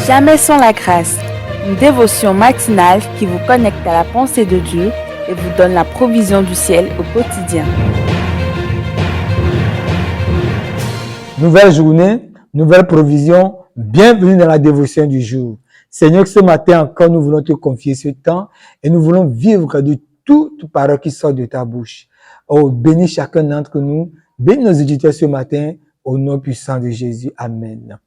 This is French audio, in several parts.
Jamais sans la grâce, une dévotion matinale qui vous connecte à la pensée de Dieu et vous donne la provision du ciel au quotidien. Nouvelle journée, nouvelle provision, bienvenue dans la dévotion du jour. Seigneur, ce matin encore, nous voulons te confier ce temps et nous voulons vivre de toute parole qui sort de ta bouche. Oh, bénis chacun d'entre nous, bénis nos auditeurs ce matin, au nom puissant de Jésus. Amen.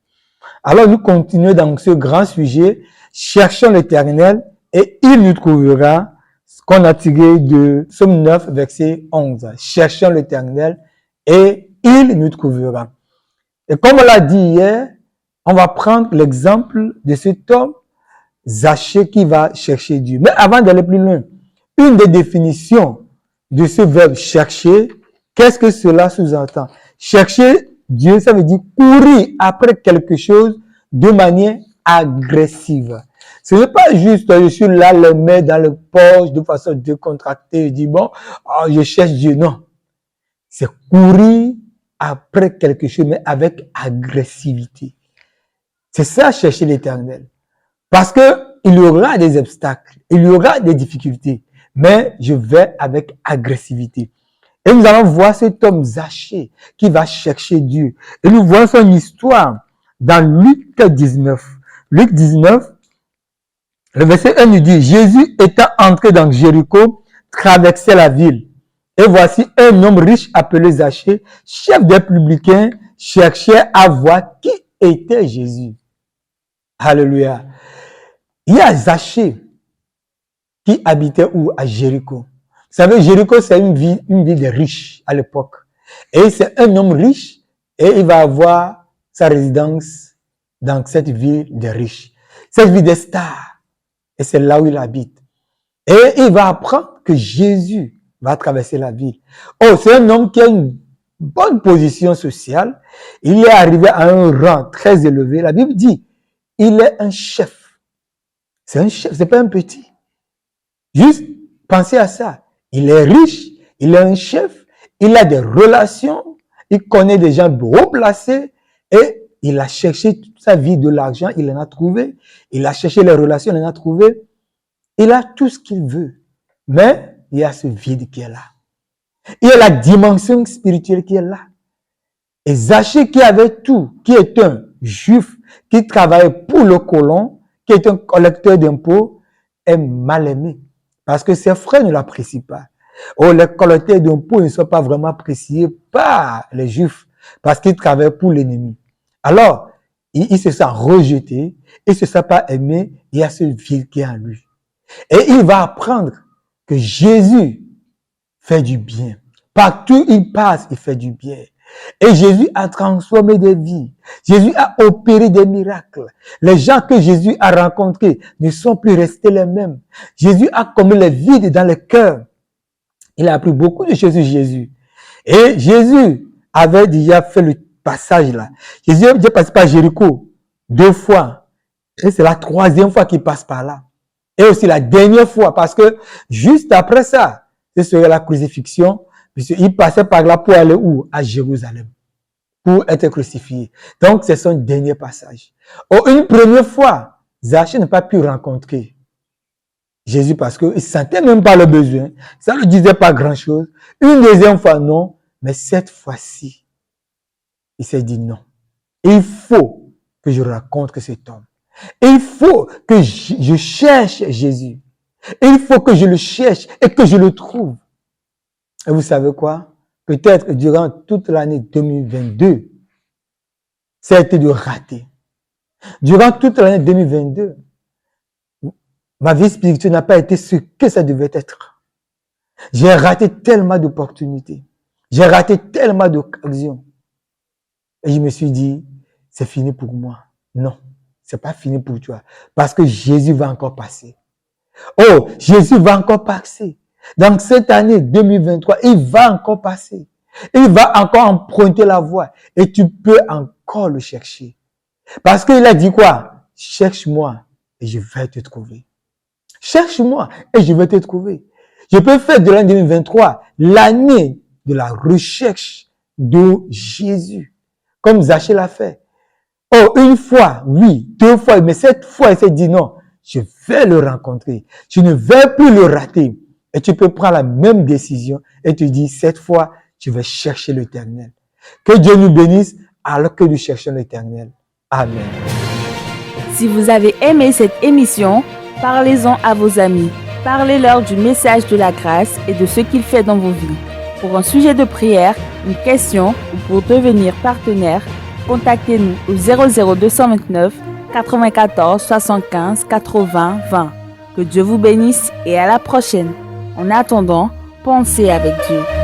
Alors, nous continuons dans ce grand sujet, cherchons l'Éternel et il nous trouvera, ce qu'on a tiré de Psaume 9, verset 11. Cherchons l'Éternel et il nous trouvera. Et comme on l'a dit hier, on va prendre l'exemple de cet homme, Zachée, qui va chercher Dieu. Mais avant d'aller plus loin, une des définitions de ce verbe chercher, qu'est-ce que cela sous-entend? Chercher Dieu, ça veut dire courir après quelque chose de manière agressive. Ce n'est pas juste, je suis là, les mains dans le poche, de façon décontractée, je dis bon, je cherche Dieu. Non. C'est courir après quelque chose, mais avec agressivité. C'est ça, chercher l'Éternel. Parce que il y aura des obstacles, il y aura des difficultés, mais je vais avec agressivité. Et nous allons voir cet homme Zachée qui va chercher Dieu. Et nous voyons son histoire dans Luc 19. Luc 19, le verset 1 nous dit, Jésus étant entré dans Jéricho, traversait la ville. Et voici un homme riche appelé Zachée, chef des publicains, cherchait à voir qui était Jésus. Alléluia. Il y a Zachée qui habitait où? À Jéricho. Vous savez, Jéricho, c'est une ville de riches à l'époque. Et c'est un homme riche et il va avoir sa résidence dans cette ville de riches. Cette ville des stars. Et c'est là où il habite. Et il va apprendre que Jésus va traverser la ville. Oh, c'est un homme qui a une bonne position sociale. Il est arrivé à un rang très élevé. La Bible dit, il est un chef. C'est un chef, c'est pas un petit. Juste pensez à ça. Il est riche, il est un chef, il a des relations, il connaît des gens haut placés et il a cherché toute sa vie de l'argent, il en a trouvé. Il a cherché les relations, il en a trouvé. Il a tout ce qu'il veut. Mais il y a ce vide qui est là. Il y a la dimension spirituelle qui est là. Et Zachée qui avait tout, qui est un juif, qui travaillait pour le colon, qui est un collecteur d'impôts, est mal aimé. Parce que ses frères ne l'apprécient pas. Oh, les collecteurs d'impôts ne sont pas vraiment appréciés par les juifs parce qu'ils travaillent pour l'ennemi. Alors, il se sent rejeté, il se sent pas aimé, il y a ce vide qui est en lui. Et il va apprendre que Jésus fait du bien. Partout où il passe, il fait du bien. Et Jésus a transformé des vies. Jésus a opéré des miracles. Les gens que Jésus a rencontrés ne sont plus restés les mêmes. Jésus a comblé les vides dans le cœur. Il a appris beaucoup de choses sur Jésus. Et Jésus avait déjà fait le passage là. Jésus a déjà passé par Jéricho 2 fois. Et c'est la 3e fois qu'il passe par là. Et aussi la dernière fois, parce que juste après ça, ce serait la crucifixion. Il passait par là pour aller où? À Jérusalem. Pour être crucifié. Donc, c'est son dernier passage. Oh, une première fois, Zachée n'a pas pu rencontrer Jésus parce qu'il ne sentait même pas le besoin. Ça ne disait pas grand-chose. Une deuxième fois, non. Mais cette fois-ci, il s'est dit non. Il faut que je rencontre cet homme. Il faut que je cherche Jésus. Il faut que je le cherche et que je le trouve. Et vous savez quoi? Peut-être durant toute l'année 2022, ça a été de rater. Durant toute l'année 2022, ma vie spirituelle n'a pas été ce que ça devait être. J'ai raté tellement d'opportunités. J'ai raté tellement d'occasions. Et je me suis dit, c'est fini pour moi. Non, c'est pas fini pour toi. Parce que Jésus va encore passer. Oh, Jésus va encore passer. Dans cette année 2023, il va encore passer. Il va encore emprunter la voie. Et tu peux encore le chercher. Parce qu'il a dit quoi? Cherche-moi et je vais te trouver. Cherche-moi et je vais te trouver. Je peux faire de l'année 2023 l'année de la recherche de Jésus. Comme Zachée l'a fait. Oh, une fois, oui, deux fois, mais cette fois, elle s'est dit non, je vais le rencontrer. Je ne vais plus le rater. Et tu peux prendre la même décision et te dire, cette fois, je vais chercher l'Éternel. Que Dieu nous bénisse alors que nous cherchons l'Éternel. Amen. Si vous avez aimé cette émission, parlez-en à vos amis. Parlez-leur du message de la grâce et de ce qu'il fait dans vos vies. Pour un sujet de prière, une question ou pour devenir partenaire, contactez-nous au 00229 94 75 80 20. Que Dieu vous bénisse et à la prochaine. En attendant, pensez avec Dieu.